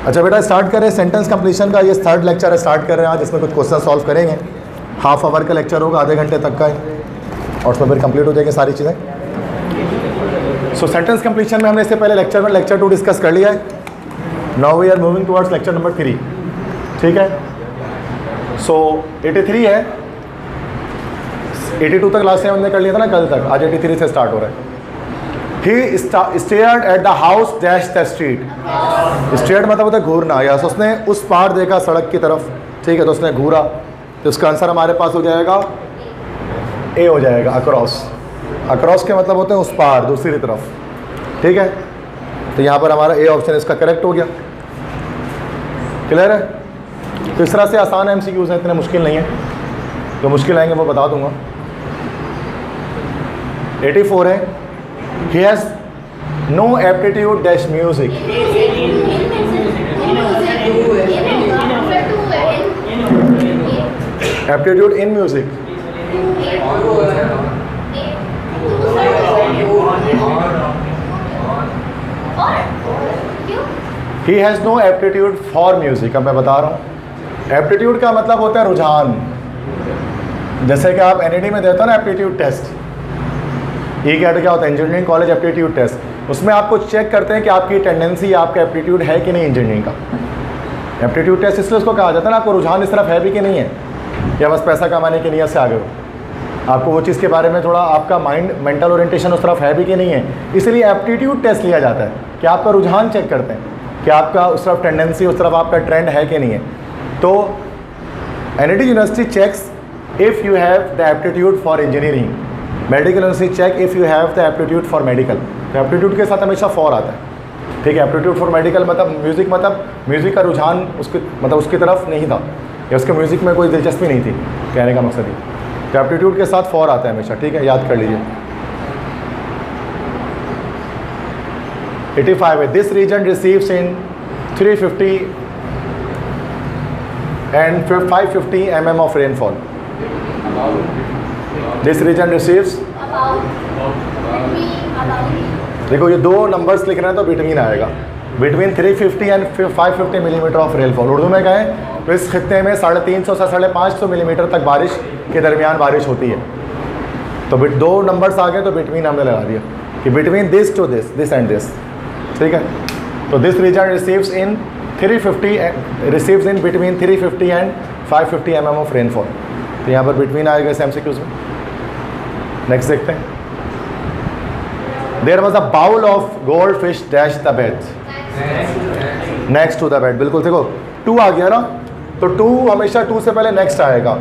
अच्छा बेटा स्टार्ट करें सेंटेंस कंप्लीशन का। ये थर्ड लेक्चर है, स्टार्ट कर रहे हैं आज। इसमें कुछ क्वेश्चन सॉल्व करेंगे। हाफ आवर का लेक्चर होगा, आधे घंटे तक का है, और उसमें फिर कंप्लीट हो जाएगी सारी चीज़ें। सो सेंटेंस कंप्लीशन में हमने इससे पहले लेक्चर में लेक्चर 2 डिस्कस कर लिया है। Now we are moving towards lecture number 3। ठीक है, सो 83 है, 82 तक लास्ट टाइम हमने कर लिया था ना कल तक। आज 83 से स्टार्ट हो रहा है। He stared at the house dash the street. Stared मतलब होता है घूरना। यस, उसने उस पार देखा सड़क की तरफ। ठीक है, तो उसने घूरा, तो उसका आंसर हमारे पास हो जाएगा ए हो जाएगा, अक्रॉस। अक्रॉस के मतलब होते हैं उस पार, दूसरी तरफ। ठीक है, तो यहाँ पर हमारा ए ऑप्शन इसका करेक्ट हो गया। क्लियर है? तो इस तरह से आसान एमसीक्यूज हैं, इतने मुश्किल नहीं है। जो मुश्किल आएंगे वो बता दूंगा। 84 है, he has no aptitude dash music. Aptitude in music. He has no aptitude for music. अब मैं बता रहा हूँ, एप्टीट्यूड का मतलब होता है रुझान। जैसे कि आप एनईडी में देते हो ना एप्टीट्यूड टेस्ट, ये क्या होता है इंजीनियरिंग कॉलेज एप्टीट्यूड टेस्ट। उसमें आपको चेक करते हैं कि आपकी टेंडेंसी, आपका एप्टीट्यूड है कि नहीं इंजीनियरिंग का। एप्टीट्यूड टेस्ट इसलिए उसको कहा जाता है ना, आपको रुझान इस तरफ है भी कि नहीं है, या बस पैसा कमाने की नीयत से आगे हो। आपको वो चीज़ के बारे में थोड़ा आपका माइंड, मेंटल ओरिएंटेशन उस तरफ है भी कि नहीं है, इसलिए एप्टीट्यूड टेस्ट लिया जाता है कि आपका रुझान चेक करते हैं कि आपका उस तरफ टेंडेंसी, उस तरफ आपका ट्रेंड है कि नहीं है। तो NED university checks if you have the aptitude for engineering. Medical university check if you have the aptitude for medical. तो एप्टीट्यूड के साथ हमेशा फॉर आता है। ठीक है, एप्टीट्यूड फॉर मेडिकल मतलब म्यूज़िक का रुझान उसकी तरफ नहीं था, या उसके म्यूज़िक में कोई दिलचस्पी नहीं थी, कहने का मकसद ये। तो एप्टीट्यूड के साथ फॉर आता है हमेशा। ठीक है, याद कर लीजिए। 85 है, this region receives in 350 and 550 mm of rainfall. This region receives, देखो ये दो नंबर्स लिख रहे हैं तो बिटवीन आएगा, between 350 and 550 millimetre of rainfall. Urdu में कहें तो इस खित्ते में 350 से 550 मिलीमीटर तक बारिश के दरमियान बारिश होती है। तो दो नंबर्स आ गए तो बिटवीन हमने लगा दिया कि between this to this, this and this. ठीक है, तो this region receives in 350 receives in between 350 and 550 mm of rainfall. तो यहाँ पर बिटवीन आएगा इस एमसीक्यूज में। नेक्स्ट देखते हैं। There was a bowl of gold fish dash the bed next to the bed. बिल्कुल देखो 2 आ गया ना, तो 2 हमेशा 2 से पहले नेक्स्ट आएगा।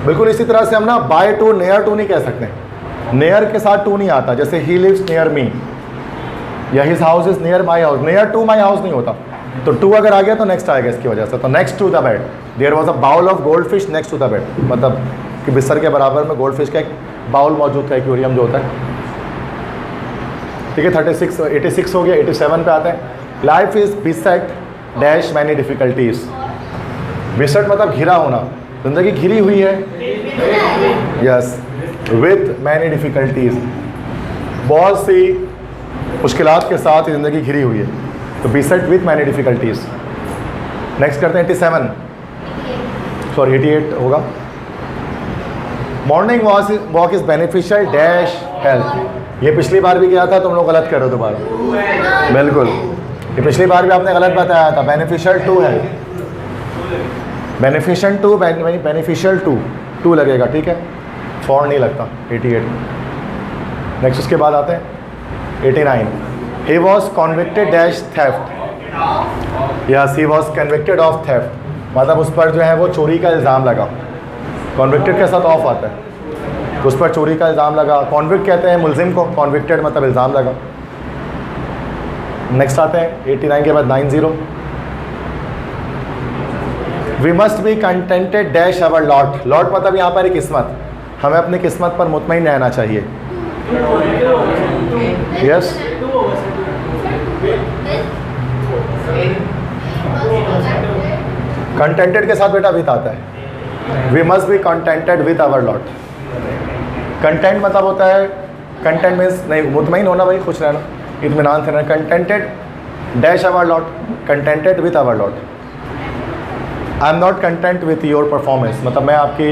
बिल्कुल इसी तरह से हम ना बाय टू, नियर टू नहीं कह सकते। नियर के साथ 2 नहीं आता, जैसे ही लिव्स नियर मी या his house is near my house, near to my house नहीं होता। तो 2 अगर आ गया तो नेक्स्ट आएगा इसकी वजह से। तो next to the bed, there was a bowl of gold fish next to the bed, मतलब कि बिस्तर के बराबर में गोल्ड फिश का एक बाउल मौजूद था, एक्वेरियम जो होता है। ठीक है, 86 हो गया। 87 पे आते हैं। Life is beset dash many difficulties. Beset मतलब घिरा होना, जिंदगी घिरी हुई है। यस, विथ मैनी डिफिकल्टीज, बहुत सी मुश्किलात के साथ ज़िंदगी घिरी हुई है। तो beset with many difficulties. Next करते हैं 87 होगा। Morning walk is beneficial dash health. ये पिछली बार भी किया था, तुम लोग गलत कर रहे हो दोबारा। बिल्कुल, ये पिछली बार भी आपने गलत बताया था। बेनिफिशियल टू है, बेनिफिशियल टू 2 लगेगा। ठीक है, फॉर नहीं लगता। 88। नेक्स्ट उसके बाद आते हैं 89। He was convicted dash theft. Yes, he was convicted of theft. मतलब उस पर जो है वो चोरी का इल्ज़ाम लगा। कॉन्विक्टेड के साथ ऑफ आता है, उस पर चोरी का इल्ज़ाम लगा। कॉन्विक्ट कहते हैं मुलजिम को, कॉन्विक्टेड मतलब इल्ज़ाम लगा। नेक्स्ट आते हैं 89 के बाद 90। We must be contented dash our lot. Lot मतलब यहाँ पर एक किस्मत, हमें अपनी किस्मत पर मुतमईन रहना चाहिए। यस, कंटेंटेड के साथ बेटा विथ आता है। We must be contented with our lot. Content मतलब होता है, कंटेंट मीन्स नहीं मुतमईन होना भाई, खुश रहना, इत्मीनान से रहना। Contented dash our lot, contented with our lot. I am not content with your performance, मतलब मैं आपकी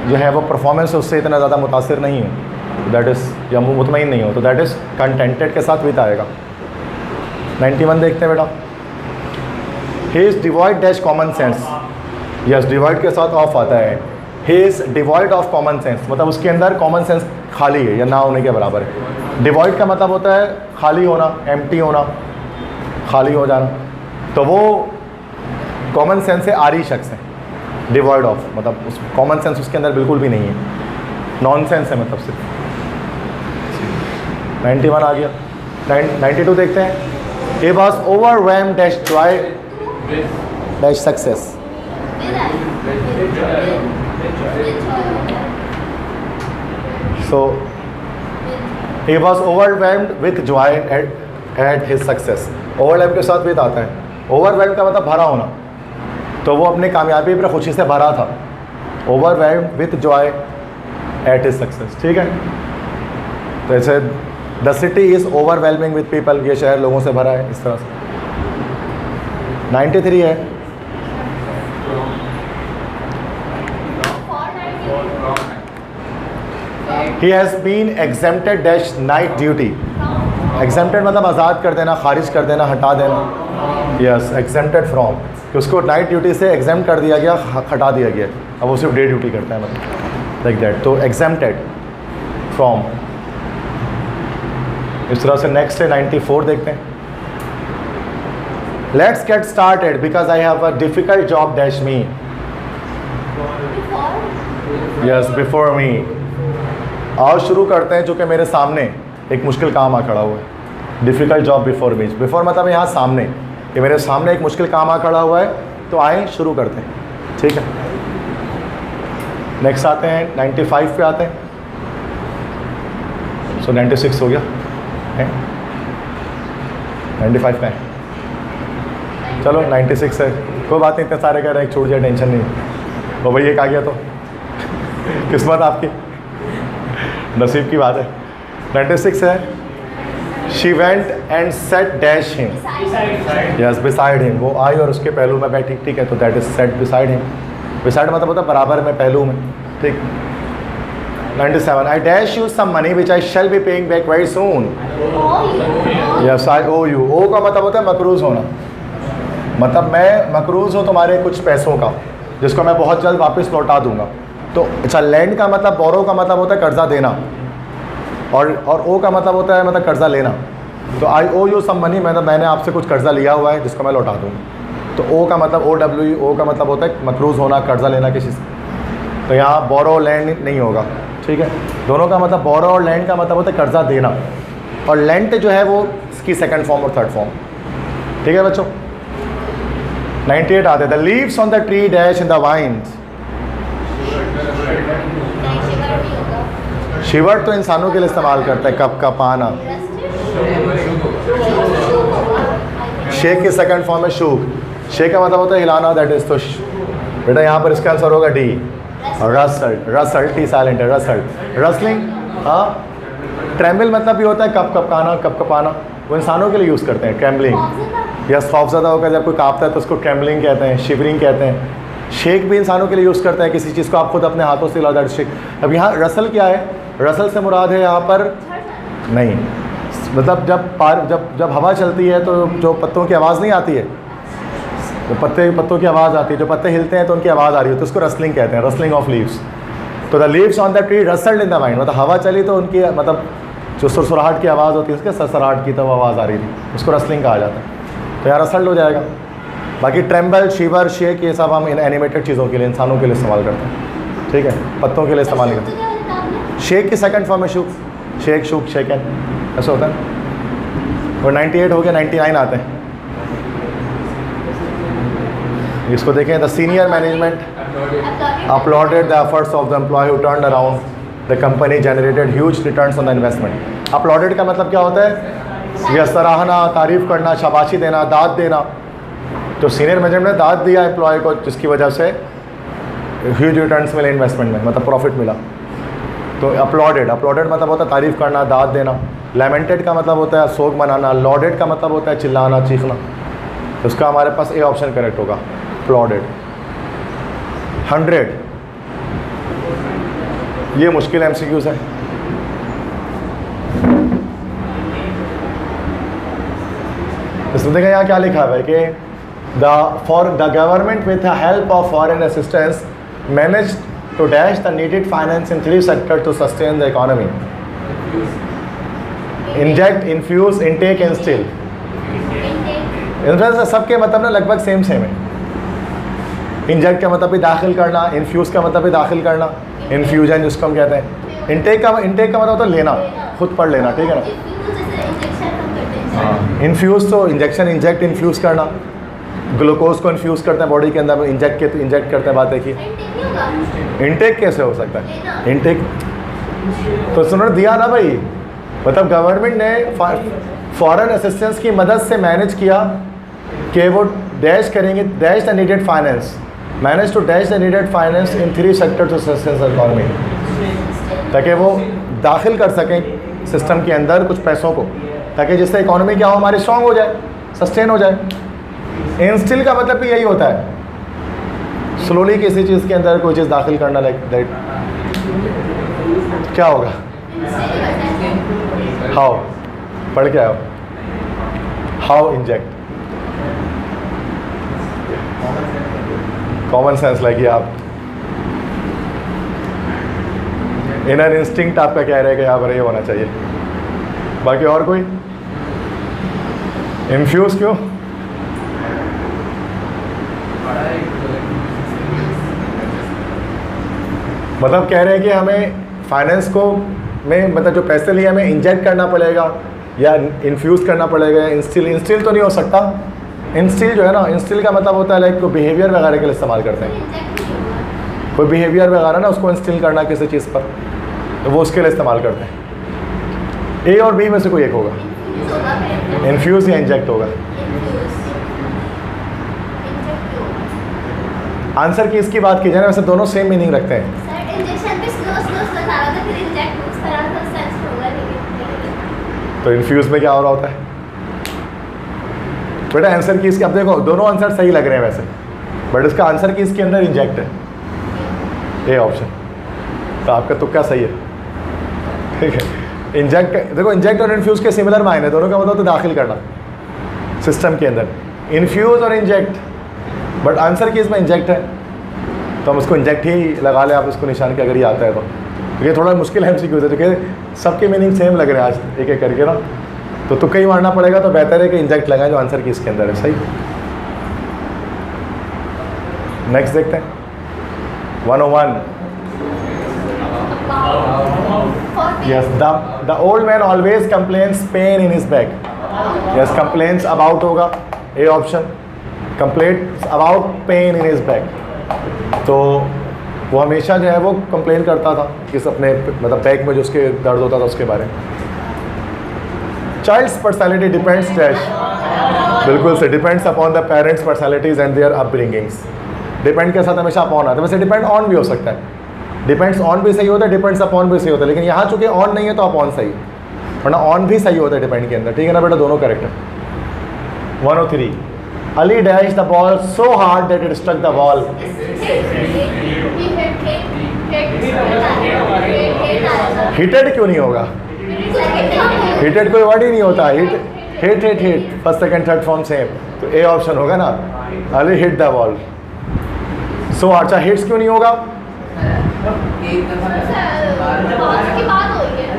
जो है वो परफॉर्मेंस उससे इतना ज़्यादा मुतासिर नहीं हूँ, दैट इज़, या मुतमईन नहीं हो, तो दैट इज़ कंटेंटेड के साथ विथ आएगा। 91 देखते हैं बेटा। He is devoid dash common sense, yes devoid के साथ ऑफ आता है। He is devoid of common sense, मतलब उसके अंदर कॉमन सेंस खाली है या ना होने के बराबर है। डिवॉइड का मतलब होता है खाली होना, एम्प्टी होना, खाली हो जाना, तो वो कॉमन सेंस से आरी शख्स है। डिवॉइड ऑफ मतलब उस कॉमन सेंस उसके अंदर बिल्कुल भी नहीं है, नॉन सेंस है मतलब सिर्फ। 91 आ गया। 92 देखते हैं। He was overwhelmed dash Joy dash success. So he was overwhelmed with joy at his success. Overwhelmed के साथ with आता है। Overwhelmed का मतलब भरा होना, तो वो अपनी कामयाबी पर खुशी से भरा था। Overwhelmed with joy at his success, ठीक है। तो ऐसे the city is overwhelming with people, ये शहर लोगों से भरा है, इस तरह से। 93 है। He has been exempted dash night duty. Exempted मतलब आज़ाद कर देना, खारिज कर देना, हटा देना। Yes, exempted from, कि उसको नाइट ड्यूटी से एग्जाम कर दिया गया, हटा दिया गया, अब वो सिर्फ डे ड्यूटी करता है, मतलब लाइक दैट। तो exempted from, इस तरह से। नेक्स्ट है 94 देखते हैं। Let's get started because I have a difficult job dash me. Yes, before me. आओ शुरू करते हैं, चूँकि मेरे सामने एक मुश्किल काम आ खड़ा हुआ है। Difficult job before me, before मतलब यहाँ सामने, कि मेरे सामने एक मुश्किल काम आ खड़ा हुआ है, तो आए शुरू करते हैं, ठीक है। नेक्स्ट आते हैं 95 पे आते हैं। सो 96 हो गया है, 95 का है, चलो 96 है, कोई बात नहीं, इतने सारे कह रहे हैं, छूट जाए, टेंशन नहीं। तो भाई एक आ गया तो किस्मत आपकी, नसीब की बात है। 96 है। She went and set dash him, yes beside him, वो आई और उसके पहलू में बैठी, ठीक है, तो that is set beside him. Beside मतलब होता है बराबर में, पहलू में, ठीक। 97 I dash you some money which I shall be paying back very soon. Yes I owe you, owe का मतलब होता है मकरूज़ होना, मतलब मैं मकरूज़ हूँ तुम्हारे कुछ पैसों का, जिसको मैं बहुत जल्द वापस लौटा दूंगा। तो अच्छा, लैंड का मतलब, बोरो का मतलब होता है कर्जा देना, और ओ का मतलब होता है मतलब कर्जा लेना। तो आई ओ यू सम मनी, मतलब मैंने आपसे कुछ कर्जा लिया हुआ है जिसको मैं लौटा दूँगा। तो ओ का मतलब OW, ओ का मतलब होता है मकरूज़ होना, कर्जा लेना किसी से। तो यहाँ बोरो लैंड नहीं होगा, ठीक है। दोनों का मतलब, बोरो और लैंड का मतलब होता है कर्जा देना, और लेंट जो है वो इसकी सेकंड फॉर्म और थर्ड फॉर्म, ठीक है बच्चों। 98 आते हैं। The leaves on the tree dash in the vines. Shivered तो इंसानों के लिए इस्तेमाल करता है, कप का पाना। शेक की सेकंड फॉर्म है शूक। शेक का मतलब होता है हिलाना, दैट इज। तो बेटा यहाँ पर इसका आंसर होगा D, Russell. Russell, T silent है, रसल, रसलिंग। हाँ, ट्रेम्बल मतलब भी होता है कप कपाना, कप कपाना, वो इंसानों के लिए यूज़ करते हैं, ट्रेम्बलिंग। यस, खौफज़दा होकर जब कोई कांपता है तो उसको ट्रेम्बलिंग कहते हैं, शिवरिंग कहते हैं। शेक भी इंसानों के लिए यूज़ करते हैं, किसी चीज़ को आप खुद अपने हाथों से हिला, दैट शेक। अब यहाँ रसल क्या है? रसल से मुराद है यहाँ पर नहीं, मतलब जब हवा चलती है तो जो पत्तों की आवाज़ नहीं आती है, तो पत्तों की आवाज़ आती है, जो पत्ते हिलते हैं तो उनकी आवाज़ आ रही है, तो उसको रसलिंग कहते हैं, रसलिंग ऑफ लीव्स। तो the leaves on the tree rustled in the wind, मतलब हवा चली तो उनकी, मतलब जो सुरसुराहट की आवाज़ होती है उसके सरसराहट की तो आवाज़ आ रही थी, उसको रसलिंग कहा जाता है। तो यहाँ रसल्ड हो जाएगा। बाकी ट्रेम्बल, शिवर, शेक, ये सब हम इन एनिमेटेड चीज़ों के लिए, इंसानों के लिए इस्तेमाल करते हैं, ठीक है, पत्तों के लिए इस्तेमाल नहीं करते। शेक की सेकंड फॉर्म है शुक, शेक, शुक, शेकन, ऐसा होता है। और 98 हो गया। 99 आते हैं। इसको देखें। The senior management applauded the efforts of the employee who turned around the company generated huge returns on the investment. Applauded का मतलब क्या होता है? यह सराहना, तारीफ़ करना, शाबाशी देना, दाद देना। तो सीनियर मैनेजमेंट ने दाद दिया एम्प्लॉय को, जिसकी वजह से ह्यूज रिटर्न्स मिले इन्वेस्टमेंट में, मतलब प्रॉफिट मिला। तो अपलॉडेड मतलब होता है तारीफ़ करना, दाद देना। लैमेंटेड का मतलब होता है शोक मनाना, लॉडेड का मतलब होता है चिल्लाना चीखना, उसका हमारे पास ए ऑप्शन करेक्ट होगा, प्लॉडेड। 100 ये मुश्किल एमसीक्यूज है। इसमें देखा यहाँ क्या लिखा हुआ है कि the government with the help of foreign assistance manage to dash the needed finance in 3 sector to sustain the economy. Inject, infuse, intake, instil. In fact सबके मतलब ना लगभग सेम है। इंजेक्ट का मतलब भी दाखिल करना, इन्फ्यूज़ का मतलब भी दाखिल करना, इन्फ्यूजन जिसको हम कहते हैं। इनटेक का मतलब होता है लेना, खुद पढ़ लेना, ठीक है ना। इन्फ्यूज़ तो इंजेक्शन, इंजेक्ट, इन्फ्यूज़ करना। ग्लूकोज को इन्फ्यूज़ करते हैं बॉडी के अंदर, इंजेक्ट करते हैं, बात है कि इनटेक कैसे हो सकता है। इनटेक तो सुनो दिया ना भाई, मतलब गवर्नमेंट ने फॉरेन असिस्टेंस की मदद से मैनेज किया कि वो डैश करेंगे, dash the needed finance, manage to dash the needed finance in 3 sector to sustain the economy, ताकि वो दाखिल कर सकें सिस्टम के अंदर कुछ पैसों को, ताकि जिससे इकोनॉमी क्या हो हमारी स्ट्रॉन्ग हो जाए, सस्टेन हो जाए। इंस्टिल का मतलब भी यही होता है, स्लोली किसी चीज़ के अंदर कोई चीज़ दाखिल करना, लाइक दैट। क्या होगा? हाउ, पढ़ के आओ, हाउ इंजेक्ट, कॉमन सेंस लगी आप। इनर इंस्टिंक्ट आपका कह रहे हैं कि यहाँ पर ये होना चाहिए। बाकी और कोई? इन्फ्यूज क्यों? मतलब कह रहे हैं कि हमें फाइनेंस को में मतलब जो पैसे लिए हमें इंजेक्ट करना पड़ेगा या इन्फ्यूज़ करना पड़ेगा। इंस्टिल तो नहीं हो सकता। इंस्टिल जो है ना, इंस्टिल का मतलब होता है लाइक कोई बिहेवियर वगैरह के लिए इस्तेमाल करते हैं, कोई बिहेवियर वगैरह ना उसको इंस्टिल करना किसी चीज़ पर, तो वो उसके लिए इस्तेमाल करते हैं। ए और बी में से कोई एक होगा, इन्फ्यूज़ या इंजेक्ट होगा। आंसर की इसकी बात की जाए ना, वैसे दोनों सेम मीनिंग रखते हैं। तो इन्फ्यूज़ में क्या हो रहा होता है बेटा? आंसर की इसके, अब देखो दोनों आंसर सही लग रहे हैं वैसे, बट इसका आंसर की इसके अंदर इंजेक्ट है, ए ऑप्शन। तो आपका तुक्का सही है, ठीक है। इंजेक्ट, देखो इंजेक्ट और इन्फ्यूज़ के सिमिलर मायने, दोनों का मतलब तो दाखिल करना सिस्टम के अंदर, इन्फ्यूज़ और इंजेक्ट, बट आंसर की इसमें इंजेक्ट है, तो हम उसको इंजेक्ट ही लगा लें आप इसको निशान के, अगर ये आता है तो। ये थोड़ा मुश्किल है एमसीक्यू है, तो सबके मीनिंग सेम लग रहे हैं आज एक एक करके ना, तो तुक्का ही मारना पड़ेगा, तो बेहतर है कि इंजेक्ट लगाएं जो आंसर की इसके अंदर है। सही। नेक्स्ट देखते हैं 101। Yes, the old man always complains pain in his back. Yes, complains about होगा, a option, complaints about pain in his back. तो वो हमेशा जो है वो कंप्लेन करता था किस अपने मतलब बैक में जो उसके दर्द होता था उसके बारे में। चाइल्ड्स पर्सनैलिटी डिपेंड्स डैश, बिल्कुल से, depends upon the parents personalities and their upbringings. Depend के साथ हमेशा अपॉन आता है, वैसे डिपेंड ऑन भी हो सकता है, डिपेंड्स ऑन भी सही होता है, डिपेंड्स अपॉन भी सही होता है, लेकिन यहाँ चूंकि ऑन नहीं है तो अपॉन सही, वरना ऑन भी सही होता है डिपेंड के अंदर, ठीक है ना बेटा, दोनों करेक्ट है। 103, Ali dash the ball so hard that it struck the wall. Hitted क्यों नहीं होगा? हिटेड कोई वर्ड ही नहीं होता, hit first second third form same, तो ए ऑप्शन होगा ना, Ali hit the ball so. अच्छा, हिट्स क्यों नहीं होगा?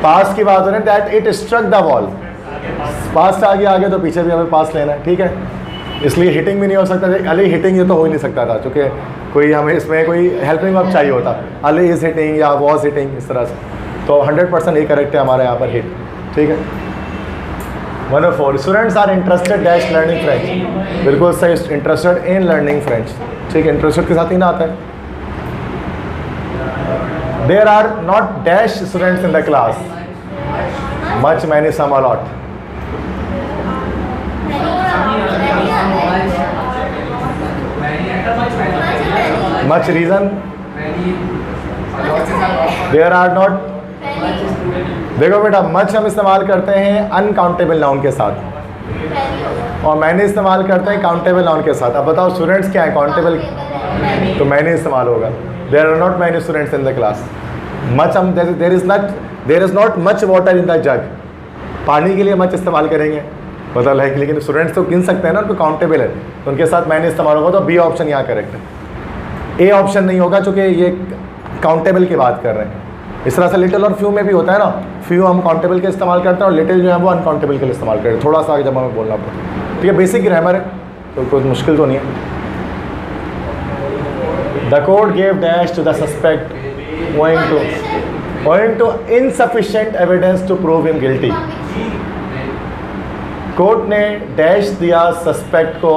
पास की बात हो रही है, that it struck the ball, पास से आगे तो पीछे भी हमें पास लेना है, ठीक है, इसलिए हिटिंग भी नहीं हो सकता। अली हिटिंग ये तो हो ही नहीं सकता था, क्योंकि कोई हमें इसमें कोई हेल्पिंग वर्ब चाहिए होता, अली इज़ हिटिंग या वॉज हिटिंग, इस तरह से। तो 100% ये करेक्ट है हमारे यहाँ पर, हिट, ठीक है। 104, students are interested dash learning French, बिल्कुल सही, इंटरेस्टेड इन लर्निंग फ्रेंच, ठीक है, इंटरेस्टेड के साथ ही ना आता है। There are not dash students in the class, much, many, some, a lot. Much reason? There are not देखो बेटा, मच हम इस्तेमाल करते हैं अनकाउंटेबल नाउन के साथ, और मैनी इस्तेमाल करते हैं काउंटेबल नाउन के साथ। अब बताओ स्टूडेंट्स क्या है काउंटेबल? तो मैनी इस्तेमाल होगा। There are not many students in the class. Much हम there is not much water in the jug, पानी के लिए मच इस्तेमाल करेंगे मतलब लाइक, लेकिन स्टूडेंट्स तो गिन सकते हैं ना, उनको काउंटेबल है तो उनके साथ मैंने इस्तेमाल होगा। तो बी ऑप्शन यहाँ करेक्ट है, ए ऑप्शन नहीं होगा चूँकि ये काउंटेबल की बात कर रहे हैं। इस तरह से लिटिल और फ्यू में भी होता है ना, फ्यू हम काउंटेबल के इस्तेमाल करते हैं और लिटिल जो है वो अनकाउंटेबल के लिए इस्तेमाल करते हैं। थोड़ा सा जब हमें बोलना पड़ता है, ठीक है, बेसिक ग्रामर है तो कोई मुश्किल तो नहीं है। The court gave dash to the suspect owing to insufficient evidence to prove him guilty। Court ने डैश दिया सस्पेक्ट को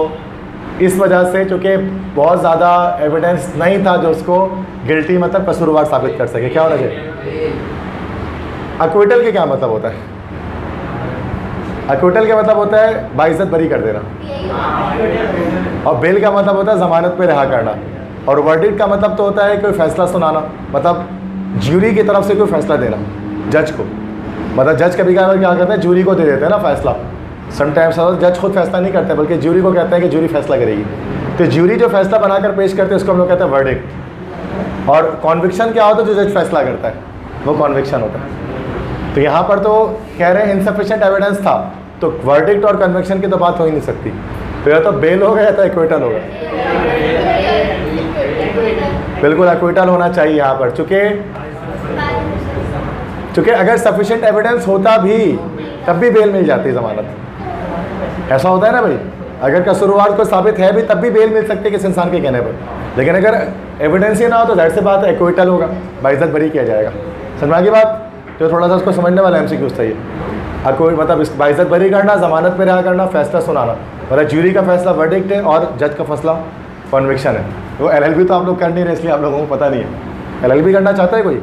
इस वजह से चूँकि बहुत ज़्यादा एविडेंस नहीं था जो उसको गिल्टी मतलब कसूरवार साबित कर सके। क्या होना चाहिए? अक्विटल के क्या मतलब होता है? अक्विटल का मतलब होता है बाइज्जत बरी कर देना, और बेल का मतलब होता है ज़मानत पे रिहा करना, और वर्डिक्ट का मतलब तो होता है कोई फैसला सुनाना, मतलब ज्यूरी की तरफ से कोई फैसला देना जज को। मतलब जज कभी क्या करते हैं, ज्यूरी को दे देते हैं ना फैसला। समटाइम्स जज खुद फैसला नहीं करते बल्कि ज्यूरी को कहते हैं कि ज्यूरी फैसला करेगी। तो ज्यूरी जो फैसला बनाकर पेश करते हैं उसको हम लोग कहते हैं वर्डिक्ट। और कॉन्विक्शन क्या होता है? जो जज फैसला करता है वो कॉन्विक्शन होता है। तो यहाँ पर तो कह रहे हैं इनसफिशिएंट एविडेंस था, तो वर्डिक्ट और कन्विक्शन की तो बात हो ही नहीं सकती। तो या तो बेल होगा या तो एक्विटल होगा। बिल्कुल एक्विटल होना चाहिए यहाँ पर, चूँकि अगर सफिशिएंट एविडेंस होता भी तब भी बेल मिल जाती है, ज़मानत। ऐसा होता है ना भाई, अगर कसूरवार को साबित है भी तब भी बेल मिल सकती है किसी इंसान के कहने पर, लेकिन अगर एविडेंस ही ना हो तो जाहिर सी बात है एक्विटल होगा, बाइज्जत बरी किया जाएगा। समझ की बात? तो थोड़ा सा उसको समझने वाला MCQ चाहिए। कोई मतलब इस बाइज्जत बरी करना, ज़मानत पे रिहा करना, फैसला सुनाना, मतलब ज्यूरी का फैसला वर्डिक्ट है और जज का फैसला कॉन्विक्शन है। वो LLB तो आप लोग कर नहीं रहे इसलिए आप लोगों को पता नहीं है। LLB करना चाहता है कोई?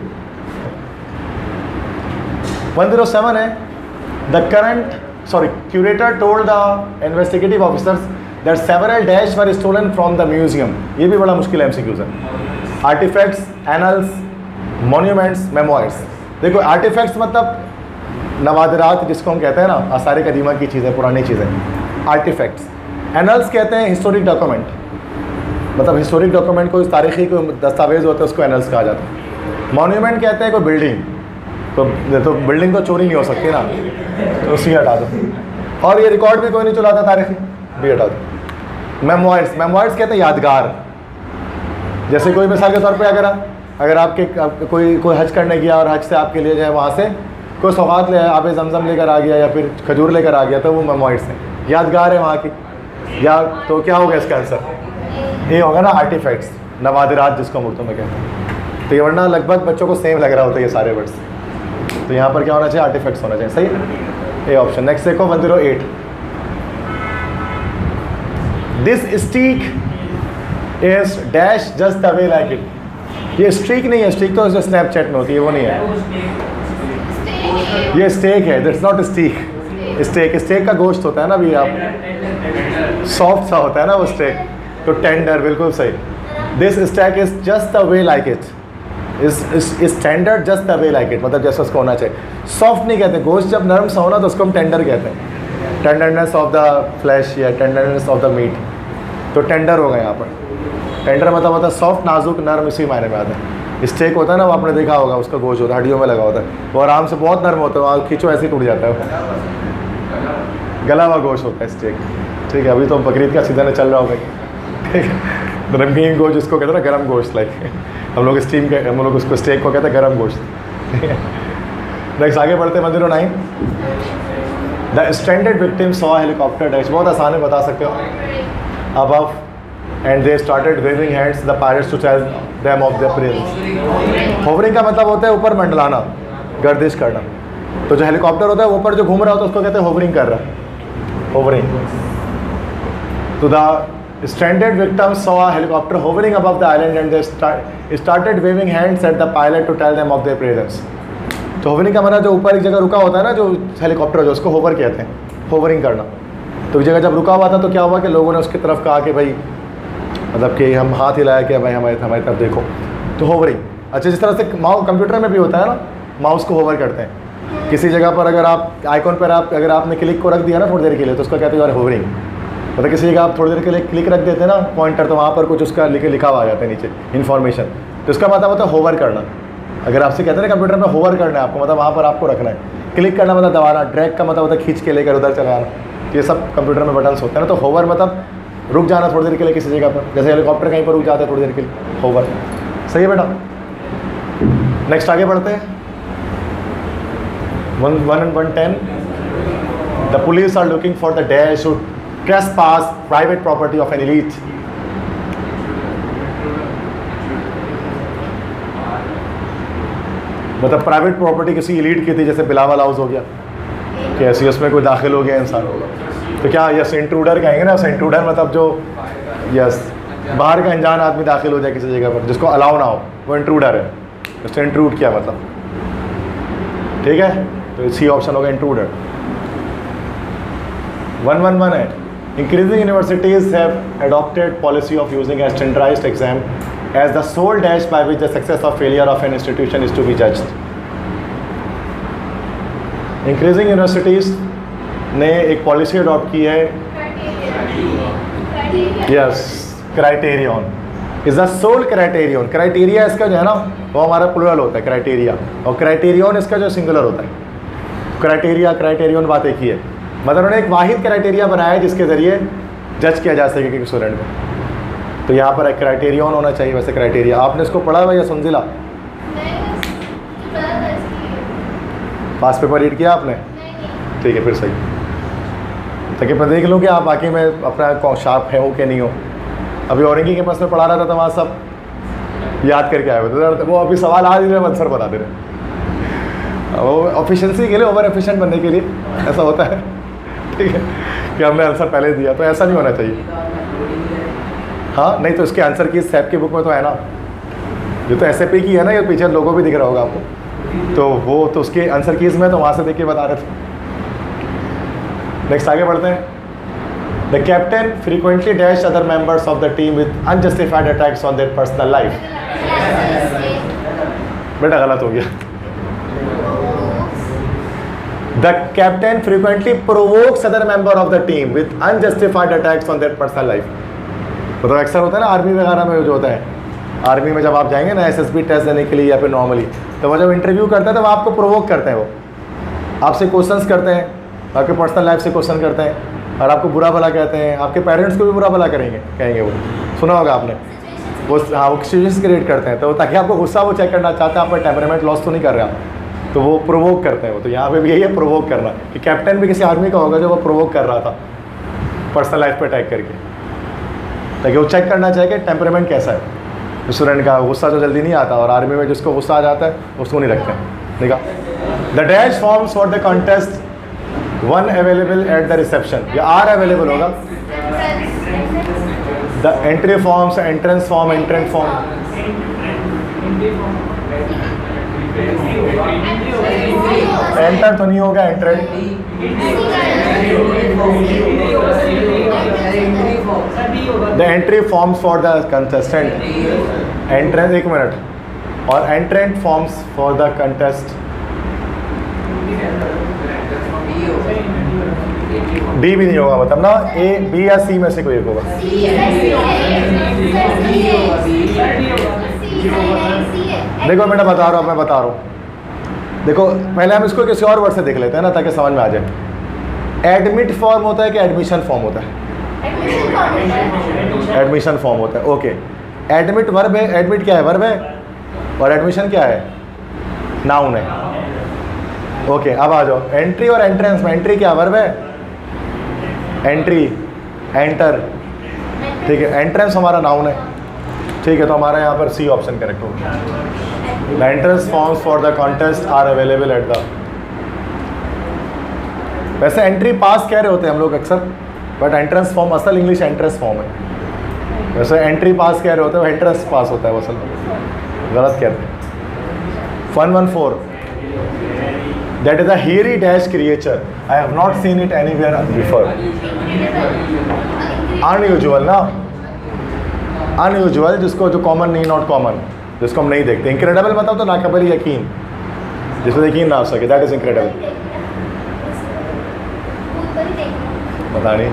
107 है, curator told the investigative officers that several dash were stolen from the museum। ये भी बड़ा मुश्किल MCQ है। Artifacts, annals, monuments, memoirs. देखो आर्टिफैक्ट्स मतलब नवादरात जिसको हम कहते हैं ना, आसार कदीमा की चीज़ें, पुरानी चीज़ें, आर्टिफैक्ट्स। एनल्स कहते हैं हिस्टोरिक डॉक्यूमेंट, मतलब हिस्टोरिक डॉक्यूमेंट कोई तारीखी कोई दस्तावेज होता है उसको एनल्स कहा जाता है। मॉन्यूमेंट कहते हैं कोई बिल्डिंग, तो बिल्डिंग तो चोरी नहीं हो सकती ना, तो उसी हटा दो। और ये रिकॉर्ड भी कोई नहीं चलाता तारीखी, भी हटा दो। मेमोइर्स कहते हैं यादगार। जैसे कोई मिसाल के तौर पे अगर आपके कोई हज करने गया और हज से आपके लिए जो है वहाँ से कोई सौगात ले आया, आबे ज़मज़म लेकर आ गया या फिर खजूर लेकर आ गया, तो वो मेमोइर्स हैं, यादगार है वहाँ की। या तो क्या होगा इसका आंसर? ये होगा ना आर्टिफैक्ट्स, नवादिरात जिसको हम उर्दू में कहते हैं। तो ये वरना लगभग बच्चों को सेम लग रहा होता है ये सारे वर्ड्स, तो यहाँ पर क्या होना चाहिए? आर्टिफैक्ट्स होना चाहिए। सही है, ए ऑप्शन। नेक्स्ट देखो 108। This steak is dash just the way like it. ये स्ट्रीक नहीं है, स्ट्रीक तो जो स्नैपचैट में होती है वो नहीं है, ये स्टेक है। That's not stick. स्टेक का गोश्त होता है ना, अभी आप सॉफ्ट सा होता है ना वो स्टेक, तो टेंडर, बिल्कुल सही। This steak is just the way like it, is tender just the way like it, मतलब जैसा उसको होना चाहिए। सॉफ्ट नहीं कहते, गोश्त जब नरम सा होना तो उसको हम टेंडर कहते हैं, टेंडरनेस ऑफ द फ्लैश या टेंडरनेस ऑफ द मीट, तो टेंडर होगा यहाँ पर। टेंडर मतलब होता है सॉफ्ट, नाजुक, नरम, इसी मायने में आता है। स्टेक होता है ना, वो आपने देखा होगा, उसका गोश्त होता है, हड्डियों में लगा होता है, वो आराम से बहुत नरम होता है, वहाँ खींचो ऐसे ही टूट जाता है, गला हुआ गोश्त होता है स्टेक। ठीक है, अभी तो बकरीद का सीजन चल रहा होगा, ठीक है। रंगीन गोश्त जिसको कहते हैं ना, गर्म गोश्त, लाइक हम लोग स्टीम के, हम लोग उसको स्टेक को कहते हैं गर्म गोश्त। नेक्स्ट आगे बढ़ते हैं 109। The stranded victim saw helicopter dash. बहुत आसान है, बता सकते हो। Above and they started waving hands the pirates to tell them of their presence. Hovering का मतलब होता है ऊपर मंडलाना, गर्दिश करना। तो जो हेलीकॉप्टर होता है ऊपर जो घूम रहा होता है उसको कहते हैं होवरिंग कर रहा है, होवरिंग। तो the stranded victim saw a helicopter hovering above the island and they started waving hands at the pilot to tell them of their presence. तो होवरिंग का मतलब जो ऊपर एक जगह रुका होता है ना, जो हेलीकॉप्टर जो उसको होवर कहते हैं, होवरिंग करना। तो एक जगह जब रुका हुआ था तो क्या हुआ कि लोगों ने उसकी तरफ कहा कि भाई, मतलब कि हम हाथ हिलाया कि भाई हमारी तरफ देखो, तो होवरिंग। अच्छा, जिस तरह से कंप्यूटर में भी होता है ना, माउस को होवर करते हैं, किसी जगह पर अगर आप आइकॉन पर अगर आपने क्लिक को रख दिया ना थोड़ी देर के लिए, तो उसको कहते हैं यार होवरिंग। मतलब किसी जगह आप थोड़ी देर के लिए क्लिक रख देते हैं ना पॉइंटर, तो वहाँ पर कुछ उसका लिखा हुआ आ जाता है नीचे इन्फॉर्मेशन, तो इसका मतलब होता है होवर करना। अगर आपसे कहते हैं ना कंप्यूटर में होवर करना है आपको, मतलब वहाँ पर आपको रखना है। क्लिक करना मतलब दबाना, ड्रैग का मतलब होता है खींच के लेकर उधर चला जाना, ये सब कंप्यूटर में बटन्स होते हैं ना। तो होवर मतलब रुक जाना थोड़ी देर के लिए किसी जगह पर, जैसे हेलीकॉप्टर कहीं पर रुक जाता है थोड़ी देर के लिए, होवर। सही है बेटा, नेक्स्ट आगे बढ़ते हैं। 110 the police are looking for the dash who trespass private property of an elite। मतलब प्राइवेट प्रॉपर्टी किसी एलीट की थी, जैसे बिलावल हाउस हो गया कि ऐसी उसमें कोई दाखिल हो गया इंसान, तो क्या यस इंट्रूडर कहेंगे ना। इंट्रूडर मतलब जो यस बाहर का अनजान आदमी दाखिल हो जाए किसी जगह पर जिसको अलाउ ना हो, वो इंट्रूडर है। उसने इंट्रूड किया मतलब, ठीक है, तो सी ऑप्शन होगा इंट्रूडर। 111 है increasing universities have adopted policy of using a standardized exam as the sole dash by which the success or failure of an institution is to be judged। increasing universities ने एक policy adopt की है, yes, criterion is the sole criterion. Criteria इसका जो है ना वो हमारा प्लूरल होता है क्राइटेरिया, और क्राइटेरियन इसका जो सिंगुलर होता है। क्राइटेरिया क्राइटेरियन बात एक ही है, मतलब उन्होंने एक वाहिद क्राइटेरिया बनाया है जिसके ज़रिए जज किया जा सके कि स्टूडेंट को। तो यहाँ पर एक क्राइटेरियन होना चाहिए। वैसे क्राइटेरिया आपने इसको पढ़ा हुआ या सुनजिला? पास पेपर रीड किया आपने? ठीक है, फिर सही, ताकि मैं देख लूँ कि आप बाकी में अपना शार्प है हो कि नहीं हो। अभी औरंगी के पास में पढ़ा रहा था तो वहाँ सब याद करके आए हुए थे, वो अभी सवाल आज ही आंसर बता दे रहे, वो एफिशिएंसी के लिए, ओवर एफिशिएंट बनने के लिए ऐसा होता है, ठीक है, कि हमने आंसर पहले दिया। तो ऐसा नहीं होना चाहिए। हाँ, नहीं तो इसके आंसर की सैप की बुक में तो है ना, ये तो SAP की है ना, ये पीछे लोगो भी दिख रहा होगा आपको, तो वो तो उसके आंसर कीज में तो वहाँ से देख के बता रहे थे। नेक्स्ट आगे बढ़ते हैं। The captain frequently dash other members of the team with unjustified attacks on their personal life. बेटा गलत हो गया। The captain frequently provokes other member of the team with unjustified attacks on their personal life. मतलब अक्सर होता है ना army वगैरह में, जो होता है आर्मी में जब आप जाएंगे ना SSB टेस्ट देने के लिए या फिर नॉर्मली, तो वो जब इंटरव्यू करते हैं तो वो आपको प्रोवोक करते हैं, वो आपसे क्वेश्चंस करते हैं, आपके पर्सनल लाइफ से क्वेश्चन करते हैं और आपको बुरा भला कहते हैं, आपके पेरेंट्स को भी बुरा भला कहेंगे वो, सुना होगा आपने। वो हाँ, वो सिचुएशन क्रिएट करते हैं तो ताकि आपको गुस्सा वो चेक करना चाहते हैं, आपका टेम्परामेंट लॉस तो नहीं कर रहा, तो वो प्रोवोक करते हैं वो। तो यहाँ पे भी यही है प्रोवोक करना, कि कैप्टन भी किसी आर्मी का होगा जो वो प्रोवोक कर रहा था पर्सनल लाइफ पे अटैक करके, ताकि वो चेक करना चाहिए कि टेम्परामेंट कैसा है स्टूडेंट का। गुस्सा तो जल्दी नहीं आता, और आर्मी में जिसको गुस्सा आ जाता है उसको नहीं रखते हैं। देखा, the dash forms for the contest one available at the reception, या आर अवेलेबल होगा। The entry forms, entrance form, एंट्रेंट form, enter तो नहीं होगा, एंट्रेंट। The entry forms for the contestant, entrance, एक मिनट, और एंट्रेंट forms for the contest, D भी नहीं होगा, मतलब ना A, B या C में से कोई एक होगा। देखो बेटा बता रहा हूँ, मैं बता रहा हूँ, देखो पहले हम इसको किसी और वर्ड से देख लेते हैं ना, ताकि समझ में आ जाए। एडमिट फॉर्म होता है कि एडमिशन फॉर्म होता है? एडमिशन फॉर्म होता है, ओके। एडमिट वर्ब है, एडमिट क्या है? वर्ब है, और एडमिशन क्या है? नाउन है, ओके। अब आ जाओ एंट्री और एंट्रेंस में। एंट्री क्या वर्ब है? एंट्री, एंटर, ठीक है। एंट्रेंस हमारा नाउन है, ठीक है, तो हमारा यहाँ पर सी ऑप्शन करेक्ट होगा। The entrance forms for the contest are available at the, वैसे एंट्री पास कह रहे होते हैं हम लोग अक्सर, बट एंट्रेंस फॉर्म असल इंग्लिश एंट्रेंस फॉर्म है। वैसे एंट्री पास कह रहे होते हैं, एंट्रेंस पास होता है वो, असल गलत कहते हैं। 114 that is a hairy dash creature, I have not seen it anywhere before. Unusual ना, अनयूजुअल जिसको, जो कॉमन नहीं, नॉट कॉमन, जिसको हम नहीं देखते। इनक्रेडिबल मतलब तो नाकाबिल यकीन, जिसमें यकीन ना आ सके, दैट इज़ इनक्रेडिबल। पता नहीं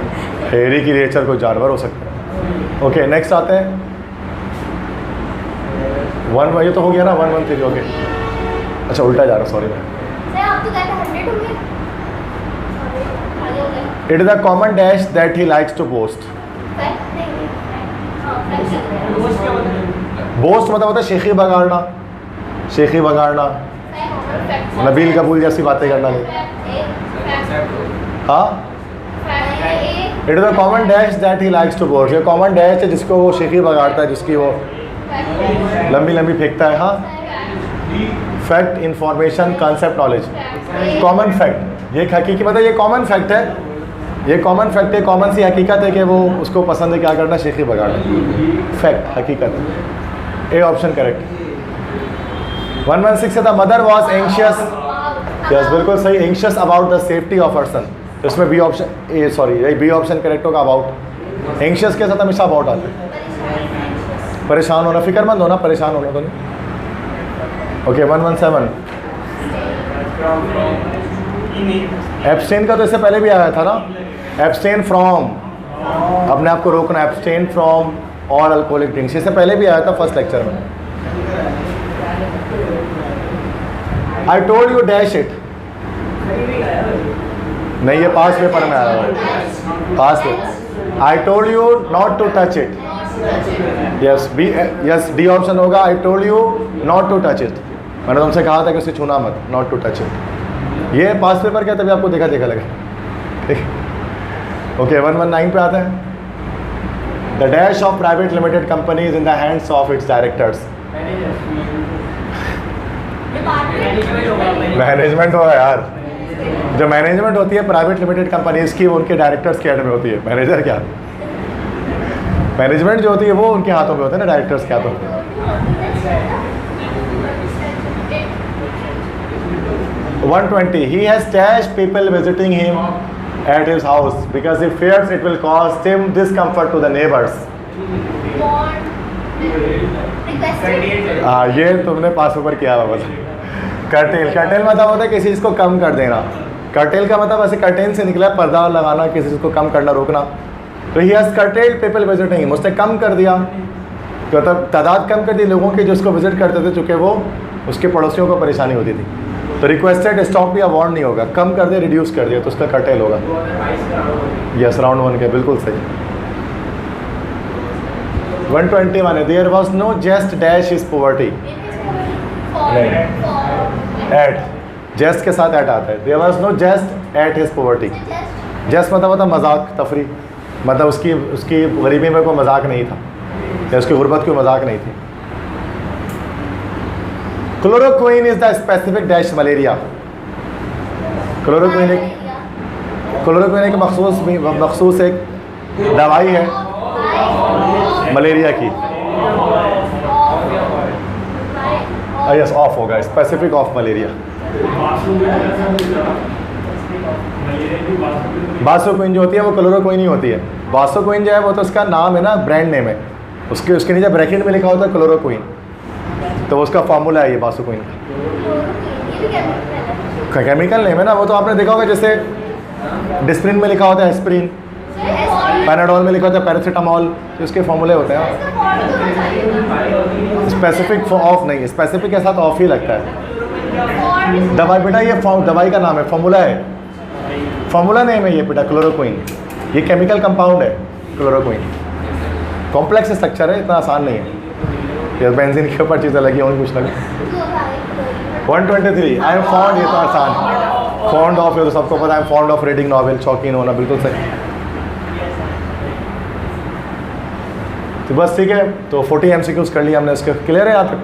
फेरी की नेचर कोई जानवर हो सकता है। ओके नेक्स्ट आते हैं 1, ये तो हो गया ना 1 1 3। ओके अच्छा उल्टा जा रहा, सॉरी मैं। It is a common dash that he likes to boast. Boast मतलब होता है शेखी बगाड़ना, शेखी बगाड़ना, नबील कबूल जैसी बातें करना। नहीं हाँ, it is a common dash that he likes to boast. ये कॉमन डैश है जिसको वो शेखी बगाड़ता है, जिसकी वो लंबी लंबी फेंकता है। हाँ, fact, information, concept, knowledge. Common fact, ये हकीकी मतलब ये कॉमन फैक्ट है, ये कॉमन फैक्ट है, कॉमन सी हकीकत है कि वो उसको पसंद है क्या करना, शेखी बगाड़ना। फैक्ट, हकीकत। A option correct. 116 से the mother was anxious, yes बिल्कुल सही, anxious about the safety of her son. तो इसमें B option, A sorry B option correct होगा, अबाउट। एंशियस के साथ हमेशा अबाउट आता है, परेशान होना, फिक्रमंद होना, परेशान होना तो नहीं। ओके 117 एब्सटेन का तो इससे पहले भी आया था ना, एब्सटेन फ्रॉम, अपने आप को रोकना, abstain from all alcoholic drinks, इससे पहले भी आया था फर्स्ट लेक्चर में। I told you dash it, नहीं ये पास पेपर में आया हुआ, past paper. I told you not to touch it, yes B, yes D option होगा। I told you not to touch it, मैंने तुमसे कहा था कि उसे छूना मत, नॉट टू टच इट। ये पास पेपर क्या, तभी आपको देखा देखा लगे। ठीक, ओके 119 पे आता है। The dash of private limited companies in the hands of its directors. Management होगा यार, जो मैनेजमेंट होती है प्राइवेट लिमिटेड कंपनीज की, वो उनके डायरेक्टर्स के हैंड में होती है। मैनेजर क्या, मैनेजमेंट जो होती है वो उनके हाथों में होता है ना, डायरेक्टर्स के हाथों में। 120 he has dashed people visiting him at his house because he fears it will cause him discomfort to the neighbors। ये तुमने पास ऊपर किया हुआ बस। कर्टेल, कर्टेल मतलब होता है किसी चीज़ को कम कर देना। कर्टेल का मतलब ऐसे कर्टेन से निकला, पर्दा लगाना, किसी चीज़ को कम करना, रोकना। तो he has curtailed people visiting him, उसने कम कर दिया, तो मतलब तादाद कम कर दी लोगों की जो उसको विजिट करते थे, चूँकि वो उसके पड़ोसियों को परेशानी होती थी। तो रिक्वेस्टेड स्टॉप या वार्न नहीं होगा, कम कर दिया, रिड्यूस कर दिया, तो उसका कर्टेल होगा। यस राउंड 1 के बिल्कुल सही। 121 है, there was no zest dash is poverty. नहीं, एट, जेस्ट के साथ एट आता है। There was no zest at his poverty. Zest मतलब होता मजाक, तफरी, मतलब उसकी गरीबी में कोई मजाक नहीं था, या उसकी गुर्बत की मजाक नहीं थी। Chloroquine is the specific dash malaria. Chloroquine एक मखसूस एक दवाई है मलेरिया की। यस ऑफ होगा, स्पेसिफिक ऑफ मलेरिया। बासोक्विन जो होती है वो क्लोरोक्विन ही होती है। बासोक्विन जो है वो तो उसका नाम है ना, ब्रांड नेम है, उसके नीचे ब्रैकेट में लिखा होता है क्लोरोक्विन, तो उसका फार्मूला है ये बासोक्विन का। केमिकल नेम है ना, वो तो आपने देखा होगा, जैसे डिस्प्रिन में लिखा होता है एस्प्रिन, पैनाडोल में लिखा होता है पैरासीटामोल, तो उसके फार्मूले होते हैं। स्पेसिफिक ऑफ नहीं, स्पेसिफिक के साथ ऑफ ही लगता है। दवाई बेटा ये दवाई का नाम है, फार्मूला है, फार्मूला नेम है ये बेटा क्लोरोक्विन। ये केमिकल कंपाउंड है क्लोरोक्विन, कॉम्प्लेक्स स्ट्रक्चर है, इतना आसान नहीं है। ये बेंजीन के ऊपर चीज़ें लगी होंगी कुछ लगी। 123 आई एम फॉन्ड, ये तो आसान, फॉन्ड ऑफ, ये तो सबको पता है, फॉन्ड ऑफ रीडिंग नॉवेल, शौकीन होना, बिल्कुल सही। तो बस ठीक है, तो 40 MCQs कर लिया हमने, इसके क्लियर है यहाँ तक।